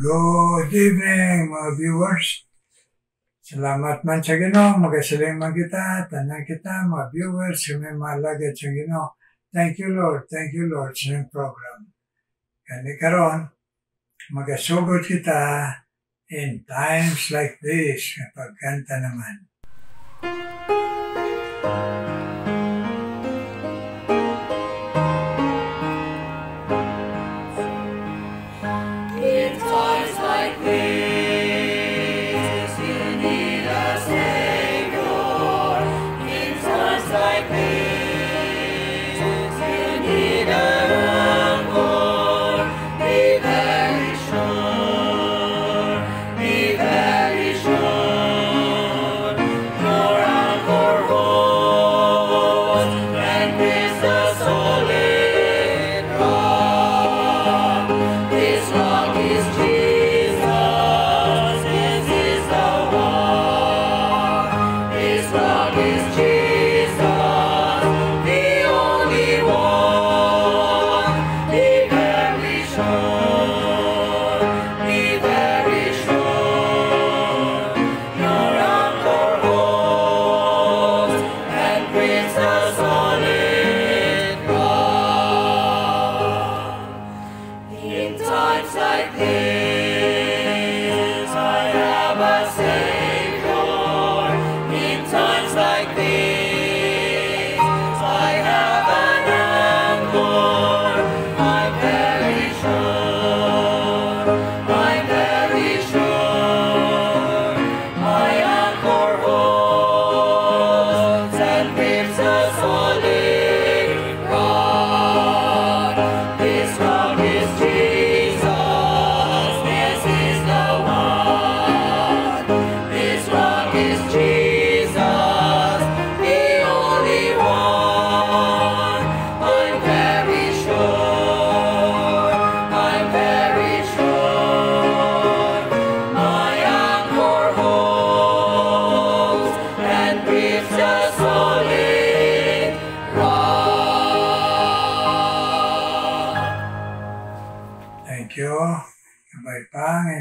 Good evening, mga viewers. Salamat man sa Ginoo, magasiling man kita, tanan kita, mga viewers, may malagad sa Ginoo. Thank you, Lord, sa inyong program. Kani karon, magasugod kita in times like this, pagkanta naman.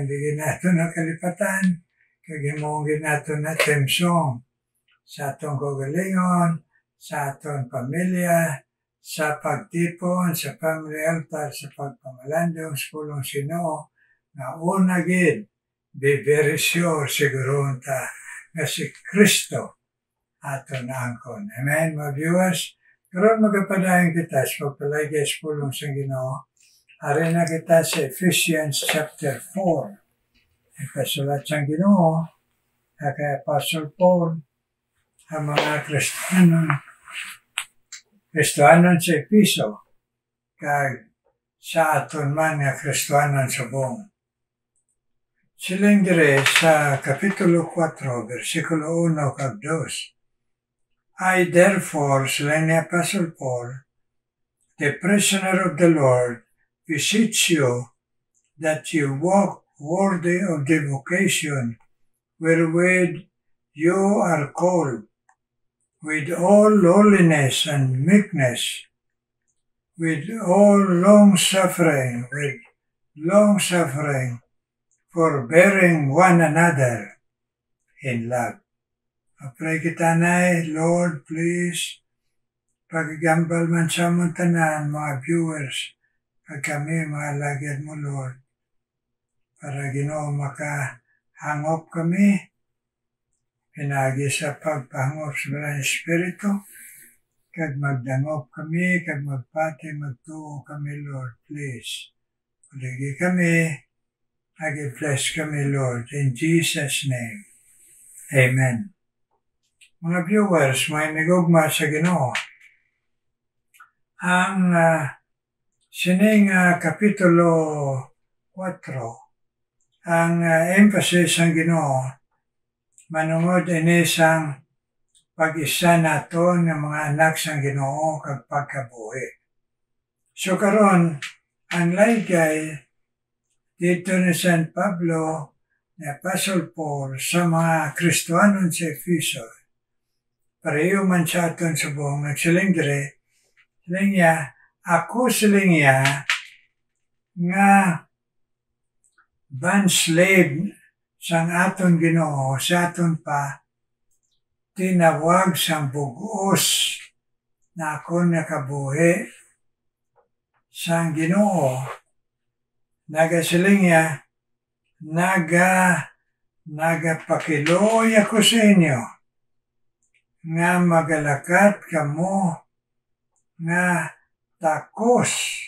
Hindi nato na kalipatan, kagimongin nato na temsong sa atong kagalingon, sa atong pamilya, sa pagtipon, sa family altar, sa pagpamalandong, sa pulong Ginoo, na una gid, be very sure siguro ta na si Kristo ato na angkon. Amen, mga viewers? Karon magapadayon kita sa pagpalagay sa pulong sa Ginoo. Ari na kita sa Ephesians chapter 4. Ipasulat sa Ginoo kay Apostle Paul ang mga Kristiyanon sa Efeso kay sa aton man nga Kristiyanon sa buong. Siling dire sa Kapitulo 4, versikulo 1 kag 2. I therefore, siling ni Apostle Paul, the prisoner of the Lord, beseech you that you walk worthy of the vocation wherewith you are called, with all lowliness and meekness, with all long-suffering, forbearing one another in love. Pray kita na, Lord, please, pagigambal man sa mong tanan, mga viewers, pag kami malagyan mo, Lord, para Ginoo makahangop kami, pinagi sa pagpahangop sa Banal Espiritu, kag magdangop kami, kag magpati, magtuo kami, Lord, please. Palagi kami, agi-bless kami, Lord, in Jesus' name. Amen. Mga viewers, may nagugma sa Ginoo. Ang sining Kapitulo 4, ang emphasis ng Ginoo, manungod ini sang pag-isa naton ng mga anak sang Ginoo kag pagkabuhi. So karon, ang laygay dito ni San Pablo ni Apostle Paul sa mga Kristiyanon sa Efeso, pareho man sa aton sa buong nagsiling dire, siling niya, ako siling niya nga band slave sang aton Ginoo sa aton pa tinawag sang bug-os na akon nga kabuhi sang Ginoo. Nagasiling niya, nagapakiloy ako sa inyo nga magalakat kamo nga takos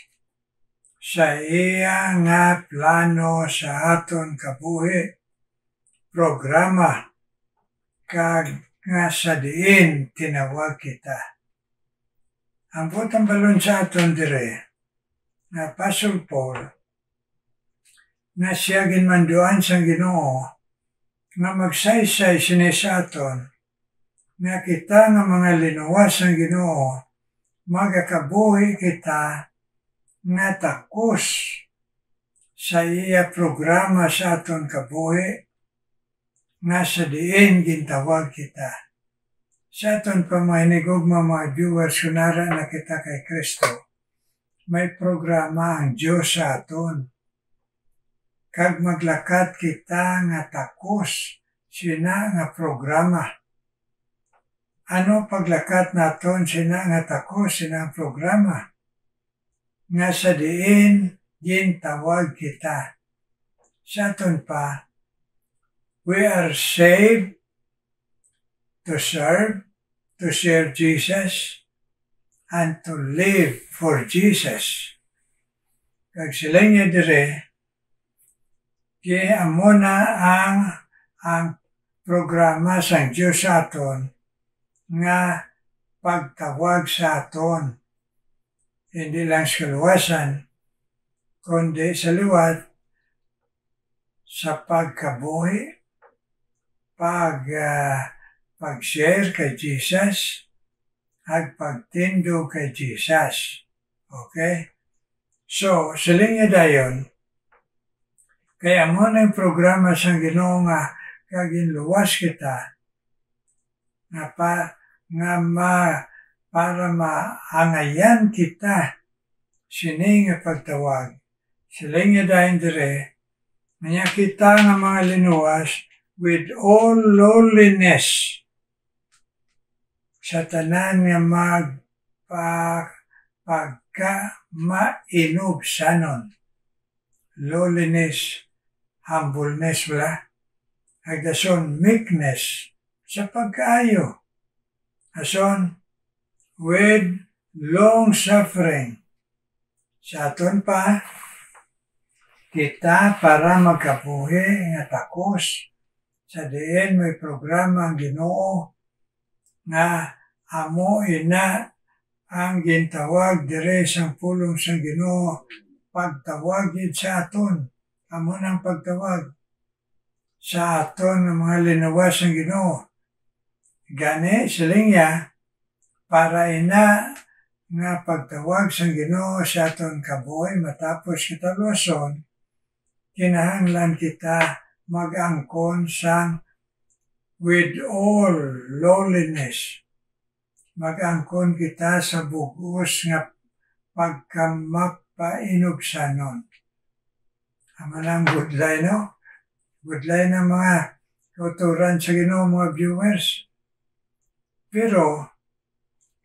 sa iya nga plano sa aton kabuhi, programa, kag nga sa diin tinawag kita. Ang butang balon sa aton dire, nga Apostle Paul, nga siya ginmanduan sang Ginoo, nga magsaysay sini sa aton, nga kita nga mga linuwas sang Ginoo, magakabuhi kita nga takos sa iya programa sa aton kabuhi, nga sa diin gintawag kita. Sa aton pamahinigugma mga viewers, kunara na kita kay Kristo, may programa ang Diyos sa aton. Kag maglakat kita nga takos sina nga programa. Ano paglakat naton sina nga takos sina nga programa? Nga sa diin gintawag kita. Sa aton pa, we are saved to serve Jesus, and to live for Jesus. Kag sila niya dire, kaya amo na ang programa sa Diyos sa aton nga pagtawag sa aton. Hindi lang sa kaluwasan, kundi sa liwat, sa pagkabuhi, pag-share kay Jesus, at pagtindo kay Jesus. Okay? So, siling niya dayon, kaya mo na yung programa sa Ginoo nga kaginluwas kita para maangayan kita sini nga pagtawag. Siling niya dayon dire, nga kita nga mga linuwas with all lowliness sa tanan nga pagka mainubsanon. Lowliness, humbleness wala. Agdason meekness sa pagkaayo. Ason with long suffering. Sa aton pa, kita para magkabuhi nga takos. Sa diin may programa ang Ginoo nga amo ina ang gintawag dire sang pulong sang Ginoo pagtawagid sa aton. Amo nang pagtawag sa aton ng mga linuwas ng Ginoo. Gani siling niya para ina nga pagtawag sang Ginoo sa aton kabuhi matapos kita luwason, kinahanglan kita mag-angkon sang with all lowliness. Mag-angkon kita sa bugos nga pagkamagpainubsanon. Ama ng budlay, no? Budlay ng mga kauturan sa Ginoo, mga viewers. Pero,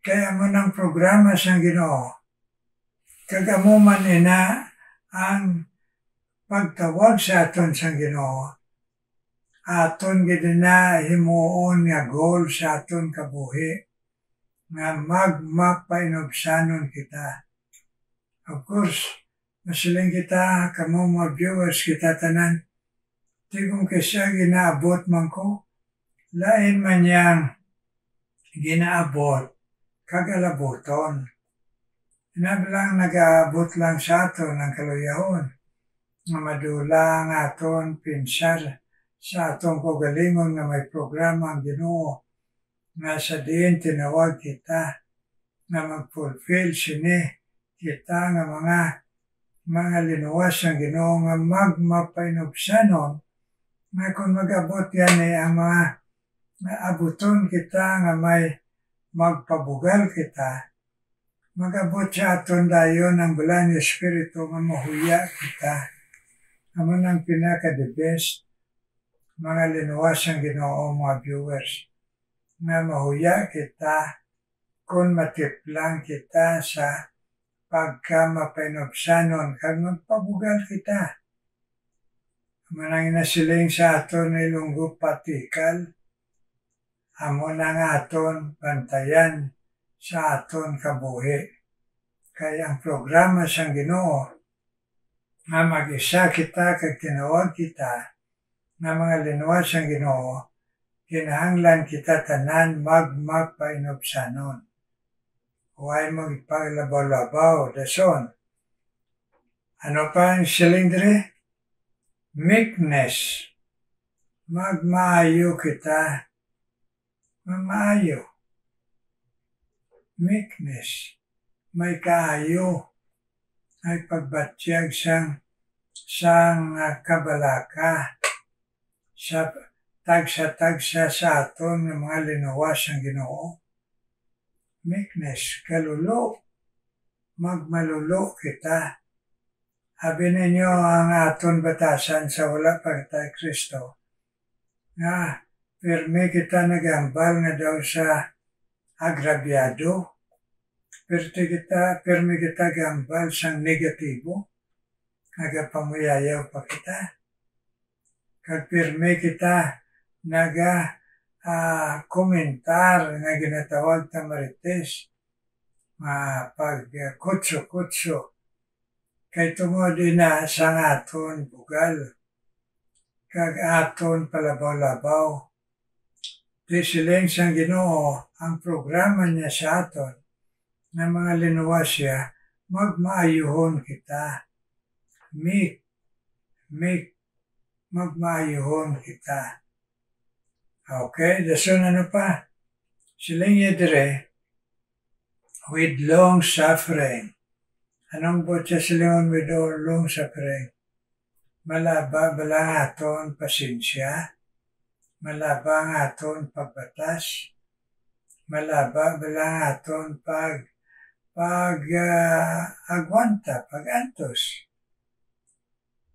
kaya mo ng programa sa Ginoo, kagamo man ina ang pagtawag sa aton sa Ginoo, aton gid na himuon nga goal sa aton kabuhi nga magmapainubsanon kita. Of course, masiling kita, kamo mga viewers, kita tanan, tigong kaysa ginaabot man ko, lain man yang ginaabot, kagalaboton. Inabilang nag-aabot lang sa aton ang kaluyahon, nga madula ang aton pinsar sa atong kagalingon nga may programa ang Ginoo, nga sa diin tinawag kita nga mag-fulfill sini kita nga mga linuwas ang Ginoo nga magmapainubsanon nga kung mag-abot yan ang mga abuton kita nga may magpabugal kita, mag-abot sa aton dayon ang bulan ng Espiritu nga mahuya kita Amo nang pinaka-the best, mga linuwas ang Ginoo, mga viewers, nga mahuya kita kung matiplang kita sa pagka-mapainobsanon kag magpabugal kita. Manang inasiling sa aton ni Lunggo Patikal, amo na nga aton bantayan sa aton kabuhi. Kaya ang programa sang Ginoo nga mag-isa kita kag tinawag kita nga mga linuwas ang Ginoo, kinahanglan kita tanan magpainobsanon. Huwag mo ipaglabaw-labaw, dason. Ano pa ang siling dire? Meekness. Magmaayo kita. Mamaayo. Meekness. May kaayo. Ay pagbatyag sang kabalaka sa tagsa-tagsa sa aton ng mga linuwas ang Ginoo. Meekness, kalulo. Magmalulo kita. Habi ninyo ang aton batasan sa wala pagkatay Kristo. Nga, pirmi kita nagambal nga daw sa agrabyado. Pirmi kita gambal sa negatibo. Nagapamuyayaw pa kita. Kag pirmi kita komentar nga ginatawag ta marites. Pag kutso-kutso. Kay tungod na sang aton bugal, kag aton palabaw-labaw. Di siling sang Ginoo ang programa niya sa aton, na mga linuwas siya, magmaayuhon kita. Meek, magmaayuhon kita. Okay, dason ano pa? Siling niya dire, with long suffering. Anong botya silingon with long suffering? Malaba bala aton pasensya, malaba ang aton pagbatas, malaba bala aton agwanta, pagantos.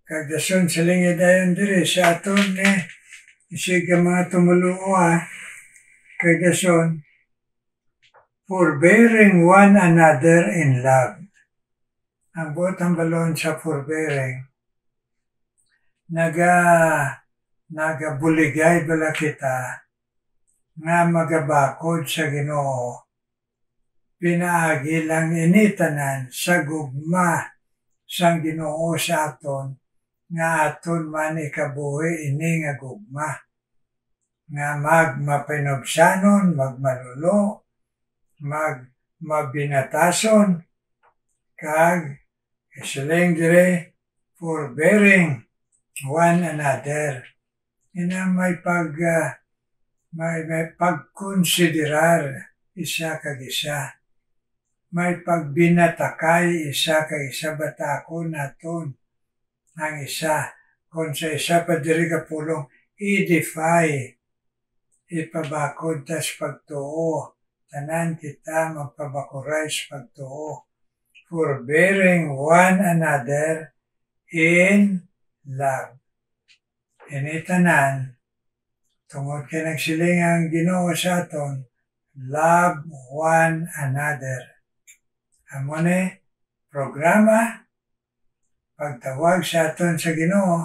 Kag dason silingi dayon diri sa aton isig mga tumuluo kag dason, forbearing one another in love. Ang botang balon sa forbearing, nagabuligay bala kita nga magabakod sa Ginoo. Pinaagi lang initanan sa gugma sang Ginoo sa aton, nga aton man ikabuhi ini nga gugma. Nga mapainobsanon, magmalulo, mabinatason, kag siling dire, forbearing one another. Ina may pagkonsiderar isa kag isa. May pagbinatakay isa kag isa, batakon naton ang isa. Kung sa isa pa diri kapulong, i-defy, ipabakod tas pagtuo. Tanan kita magpabakuray sa pagtuo. Forbearing one another in love. Initanan, tungod kay nagsiling ang Ginoo sa aton, love one another. Amo ni programa, pagtawag sa aton sa Ginoo,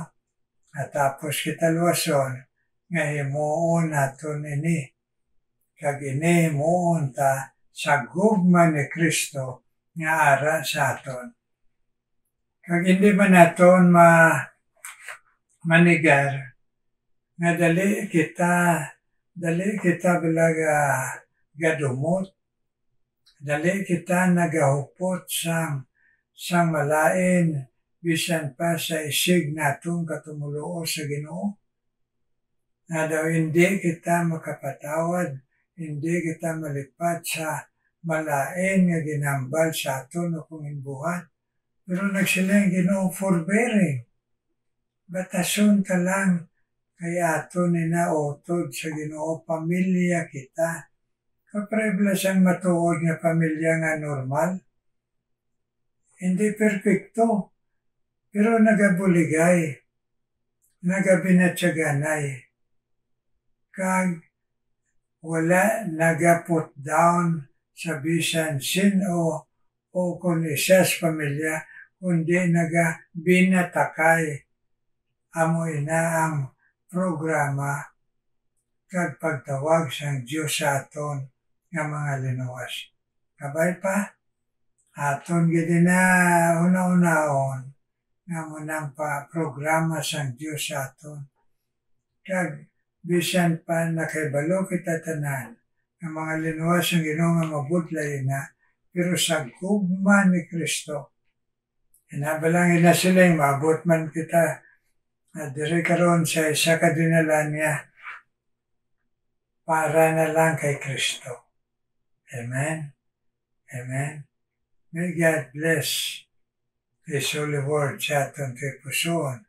at tapos kita luwason, nga himuon naton ini. Kag ini himuon ta sa gugma ni Kristo, nga ara sa aton. Kag hindi man naton manigar, nga dali kita bilaga gadumot, dali kita nagahupot sang malain, bisan pa sa isig natong katumuluo sa Ginoo. Nga daw hindi kita makapatawad, hindi kita malipat sa malain nga ginambal sa aton o kung inbuhat. Pero nagsilang Ginoo forbearing. Batason ka lang kaya aton inaotod sa Ginoo, pamilya kita. Kapreblas ang matuod nga pamilya nga normal. Hindi perfecto, pero nagabuligay. nagabinatsaganay, kag wala naga-put down sa bisan sino o kung isa sa pamilya, kundi naga-binatakay amo ina ang programa kag pagtawag sang Dios sa aton nga mga linuwas. Kabay pa, aton gid na una-unaon nga munang pa programa sang Dios sa aton. Kag bisan pa nakahibalo kita tanan nga mga linuwas ang Ginoo nga mabudlay na, pero sa gugma ni Kristo. Inabalangin na sila maabot man kita diri karon sa isa ka dinala niya para na lang kay Kristo. Amen. Amen. May God bless His holy word sa aton kay pusoon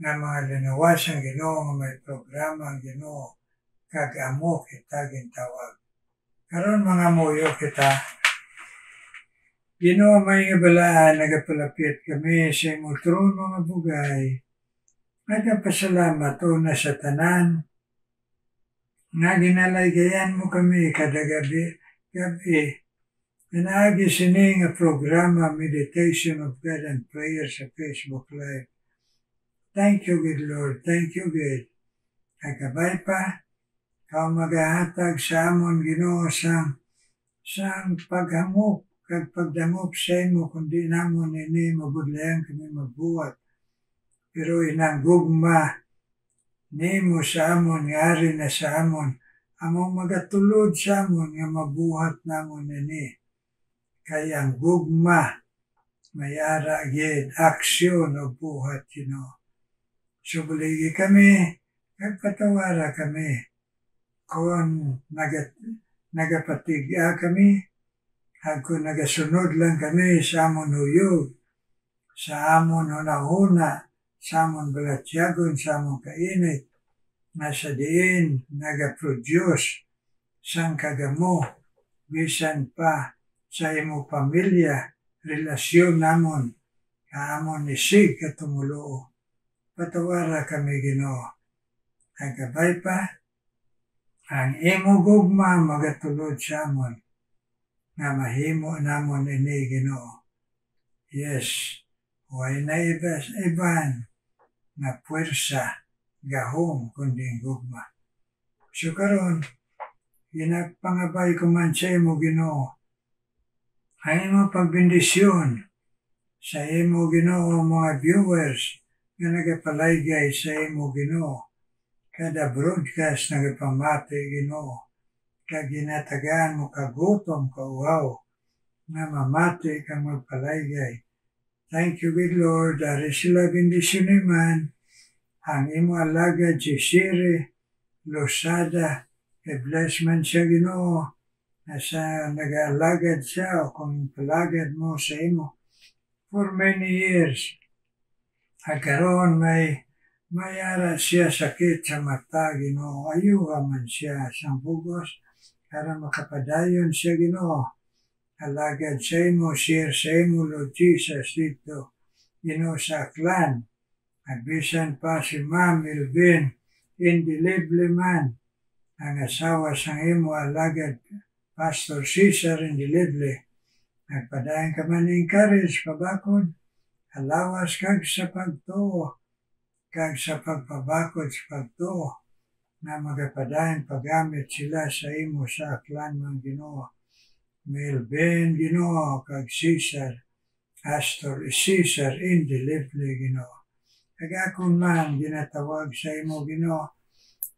nga mga linuwas ang Ginoo nga may programa ang Ginoo kag amo kita gintawag. Karon mga muyo kita, Ginoo may nga balaan nagapalapit kami sa imong trono nga bugay. Nagapasalamat una sa tanan nga ginalaygayan mo kami kada gabi. Pinaagi sini nga programa Meditation of God and Prayer sa Facebook Live. Thank you, good Lord. Thank you, good. Agabay pa, kau magahatag sa amon Ginoo sang paghamok kag pagdangop sa imo kundi namon ini mabudlayan kami magbuhat. Pero inang gugma nimo sa amon nga ari na sa amon among magatulod sa amon nga mabuhat namon ini. Kaya ang gugma may ara gid aksyon o buhat Ginoo. Subuligi kami kag patawara kami kung nagapatigya kami hag kung nagasunod lang kami sa amon uyog, sa amon hunahuna, sa amon balatyagon, sa amon kainit, na sa diin nagaproduce sang kagamo, bisan pa sa imo pamilya, relasyon namon, kaamon isig katumuloo. Patawara kami Ginoo. Agabay pa, ang imo gugma magatulod sa amon, nga mahimo namon ini Ginoo. Yes, way na iban na puwersa gahom kundi gugma. So karon, ginagpangabay ko man sa imo Ginoo, ang imo pagbendisyon sa imo Ginoo mga viewers nga nagapalaygay sa imo Ginoo. Kada broadcast nagapamati Ginoo. Kag ginatagaan mo kagutom, kauhaw, na mamati kang magpalaygay. Thank you, good Lord. Dari sila bendisyon man ang imo alagad si Siri Losada. I-bless man siya Ginoo. Nasa nag-alagad siya o kung palagad mo sa imo for many years. Agkaroon may ara siya sakit sa mata Ginoo. Ayuha man siya sa bugos para makapadayon siya Ginoo. Alagad sa imo, share sa imo Lord Jesus dito Ginoo sa Aklan. Agbisan pa si Ma'am Melvin indelible man ang asawa sa imo alagad Pastor Cesar indelible. Nagpadayon ka man encourage pabakod, alawas kag sa pagtuo, kag sa pagpabakod sa pagtuo, na magapadayon paggamit sila sa imo sa Aklan mga Ginoo. Melvin Ginoo kag Cesar, Pastor Cesar indelible Ginoo. Kag akon man ginatawag sa imo Ginoo,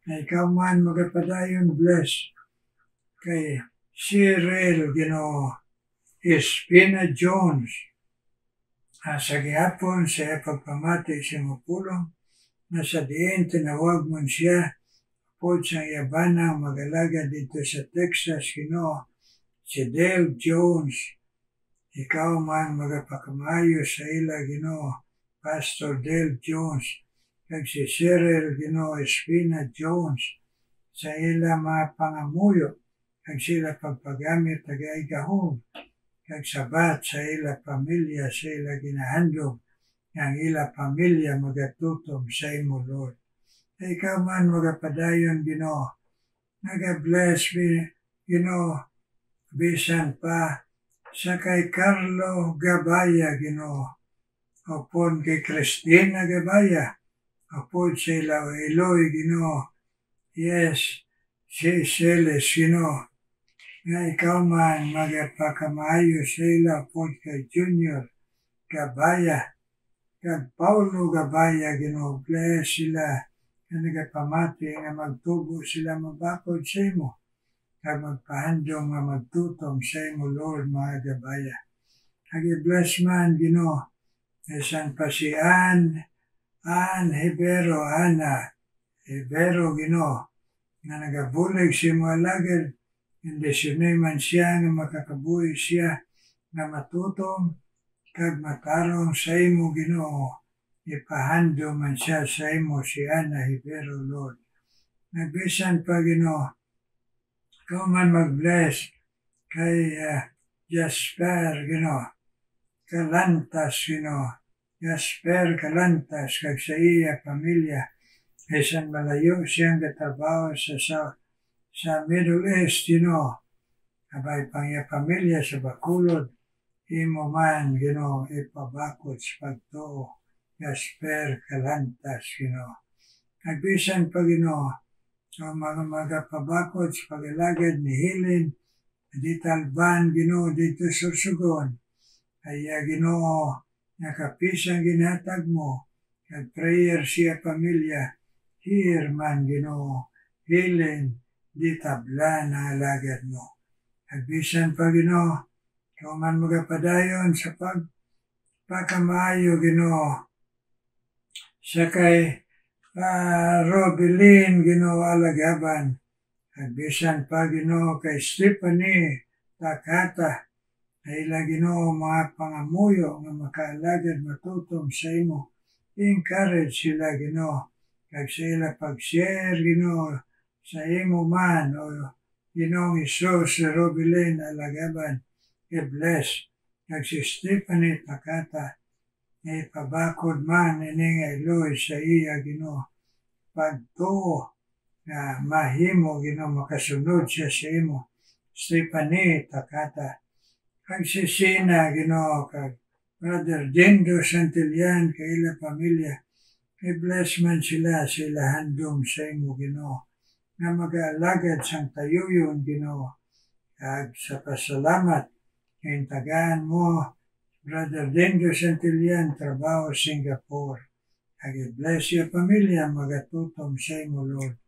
na ikaw man magapadayon bless kay Cyril Ginoo Espina Jones. Sa gihapon sa pagpamati sa mapulong, na sa diin tinawag mo siya po sa yabanang mag-alaga dito sa Texas Ginoo, si Dale Jones. Ikaw man magapakamayo sa ila Ginoo, Pastor Dale Jones, kag si Cyril Ginoo Espina Jones, sa ila mga pangamuyo, kag sila pagpagamit tagay gahom, kag sabat sa ila pamilya, sa ila ginahandog, ang ila pamilya magatutom sa imo, Lord. Ikaw man magapadayon, Ginoo, naga-bless, Ginoo, bisan pa sa kay Carlo Gabaya, Ginoo, upon kay Cristina Gabaya, upon sa ila Eloy, Ginoo, yes, si Celes, Ginoo, nga ikaw man magapakamayo sa ila upon kay Junior Gabaya, kag Paulo Gabaya, Ginoo, bless sila, nga nagapamati nga magtubo sila mabakod sa imo, kag magpahandong nga magtutom sa imo, Lord, mga Gabaya. Kag i-bless man, Ginoo, isan pa si Ana Hibero, Ginoo, nga nagabulig si mo alagad, hindi sinay man siya nga makakabuhi siya nga matutom, kag matarong sa imo, Ginoo, ipahando man siya sa imo si Ana Hibero, Lord. Nagbisan pa, Ginoo, ikaw man mag-bless kay Jasper, Ginoo, Kalantas, Ginoo, Jasper Kalantas, kag sa iya pamilya, isan malayo siyang katrabaho sa Middle East, Ginoo, abay pang iya pamilya sa Bacolod, imo man, Ginoo, ipabakod sa pagtuo, Jasper Kalantas, Ginoo. Nagbisan pa, Ginoo, ang mga magapabakod sa pag-alagad ni Helen, dito Alban, Ginoo, dito Sursugon, ay Ginoo, nakapisang ginhatag mo, kag prayer siya pamilya, here man, Ginoo, Helen, di tabla na alagad mo. Nagbisan pa, Ginoo, ikaw man magapadayon sa pagpakamaayo, Ginoo, sa kay Robilin, Ginoo, alagaban. Nagbisan pa, Ginoo, kay Stephanie Takata, ay ila, Ginoo, mga pangamuyo nga makaalagad matutom sa imo. Encourage sila, Ginoo, kag sa ila pag-share, Ginoo, sa imo man, o Ginoong Isus, si Robilin alagaban, i-bless. Kag si Stephanie Takata, ipabakod man ining Eloy sa iya, Ginoo, pagtuo nga mahimo, Ginoo, makasunod siya sa imo. Stephanie Takata, kag si Sina, Ginoo, kag Brother Dindo Santillan, kag ila pamilya, i-bless man sila handom sa imo, Ginoo, nga mag-aalagad sang tayuyon, Ginoo, kag sa pasalamat, kaintagaan mo, Brother Dindo Santillan, trabaho Singapore. Kag i-bless yung pamilya, magatutom sa imo, Lord.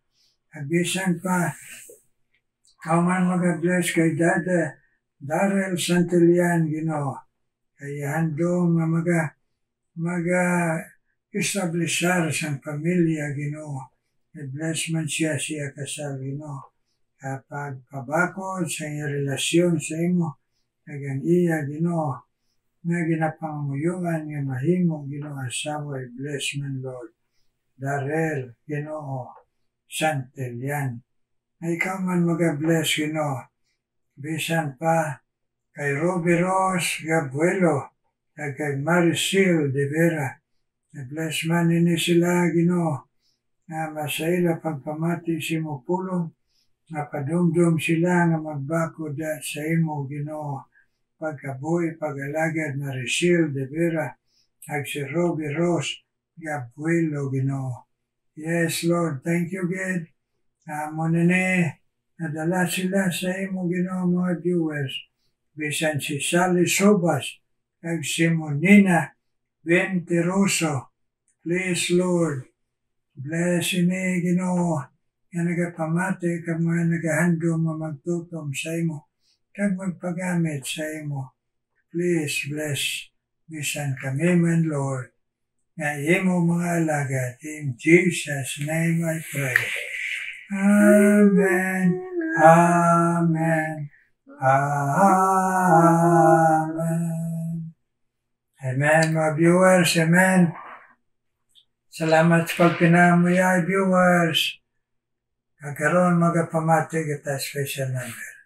Kag bisan pa, ikaw man mag-bless kay Dada Darrell Santillan, Ginoo, kay handom nga mag-establishar sang pamilya, Ginoo. I-bless man siya kasal, Ginoo. Kapag pabakod sa iyong relasyon sa imo, kag ang iya, Ginoo, nga ginapanguyuan nga mahimo, Ginoo, asawa, i-bless man, Lord. Darrell, Ginoo, Santillan. Na ikaw man mag-bless, Ginoo. Bisan pa kay Robbie Ross Gabuelo, kag kay Maricel de Vera. I-bless man ini sila, Ginoo, nga masaila pagpamati sa imo pulong, nga padumdum sila nga magbakod sa imo, Ginoo, pagkabuhi, pag-alagad na Maricel de Vera, ag si Robbie Ross Gabuelo, Ginoo. Yes, Lord, thank you, God. Mo nini, nadala sila sa imo, Ginoo, mga viewers. Bisan si Sally Sobas, ag si Monina Venteroso. Please, Lord, bless ini, Ginoo, nga nagapamati kag mga nagahandom nga magtutom sa imo, kag magpagamit sa imo. Please bless bisan kami man, Lord, nga imo mga alagad. In Jesus' name I pray. Amen. Amen. Amen. Amen, mga viewers. Amen. Salamat sa pagpinamuya, viewers. Kakaroon magapamati kita special number.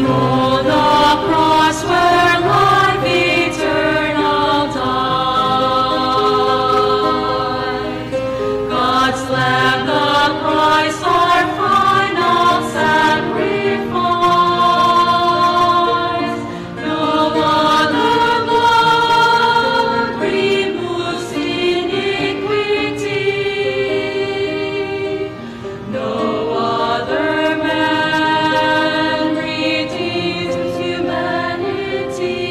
Behold the cross where life eternal died. God's Lamb, the Christ, our final sacrifice. No other blood removes iniquity. No other man redeems humanity.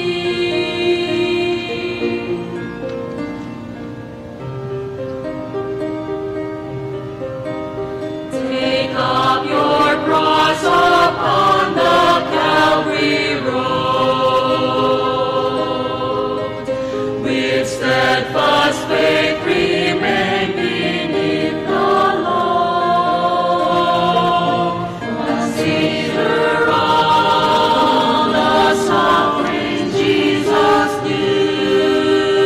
Take up your cross upon the Calvary road. With steadfast faith remain beneath the load. Consider all the sufferings Jesus knew.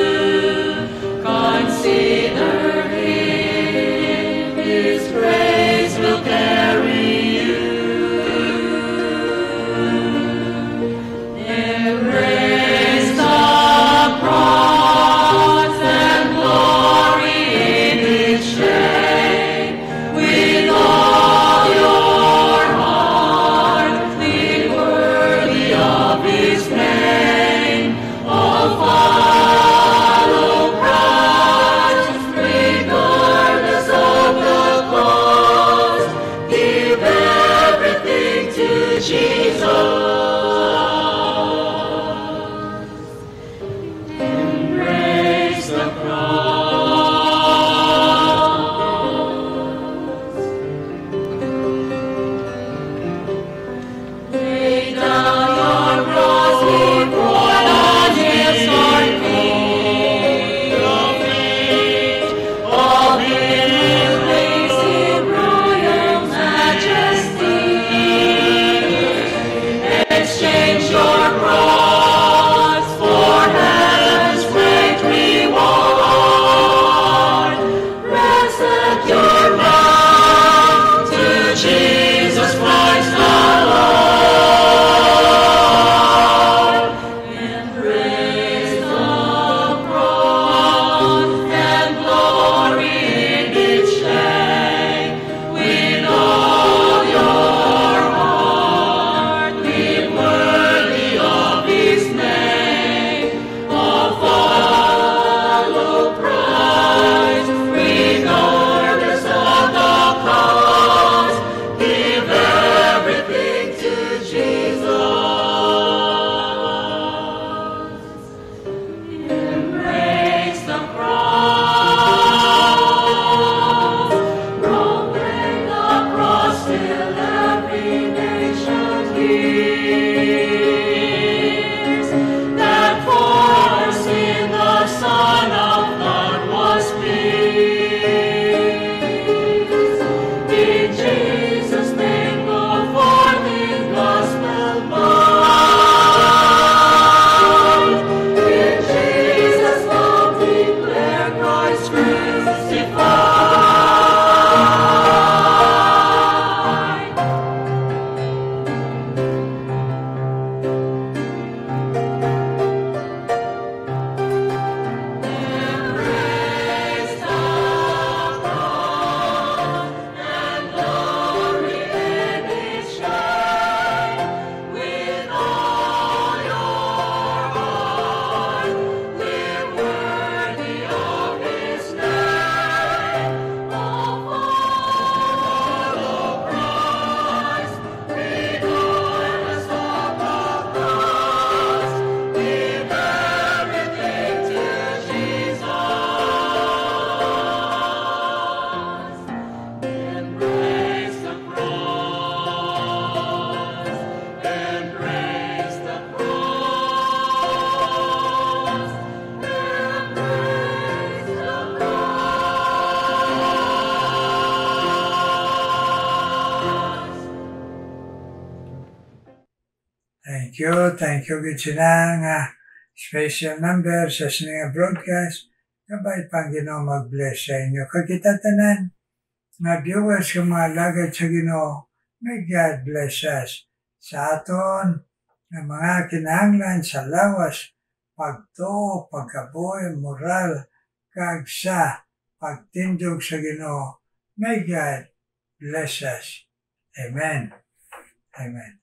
Consider Him, His grace will carry you. Embrace the cross and glory in its shame. With all your heart, live worthy of His name. Oh, follow Christ, regardless of the cost. Give everything to Jesus. Embrace the cross. Lay down your cross before the nails are clean of faith. All Him will place in royal majesty. Exchange your cross for heaven's great reward. Rest at your bound to Jesus Christ the Lord. Embrace the cross and glory in its shame. With all your heart, live worthy of His name. Oh, follow Christ, regardless of the cost. Give everything to Jesus. Embrace the cross. Proclaim the cross till every nation hears. That for our sin the Son of God was pierced. In Jesus' name go forth in gospel light. In Jesus' love declare Christ crucified. Embrace the cross and glory in its shame. With all your heart, live worthy of His name. Oh, follow Christ, regardless of the cost. Give everything to Jesus. Embrace the cross. Embrace the cross. Embrace the cross. Thank you Gitsinang special number sa sininga broadcast. Kabay Panginoon mag-bless sa inyo. Kagitatanan, nga viewers yung mga lagad sa Ginoo, may God bless us. sa aton nga mga kinahanglan sa lawas, pagtuo, pagkabuhi, moral, kag sa pagtindog sa Ginoo. May God bless us. Amen. Amen.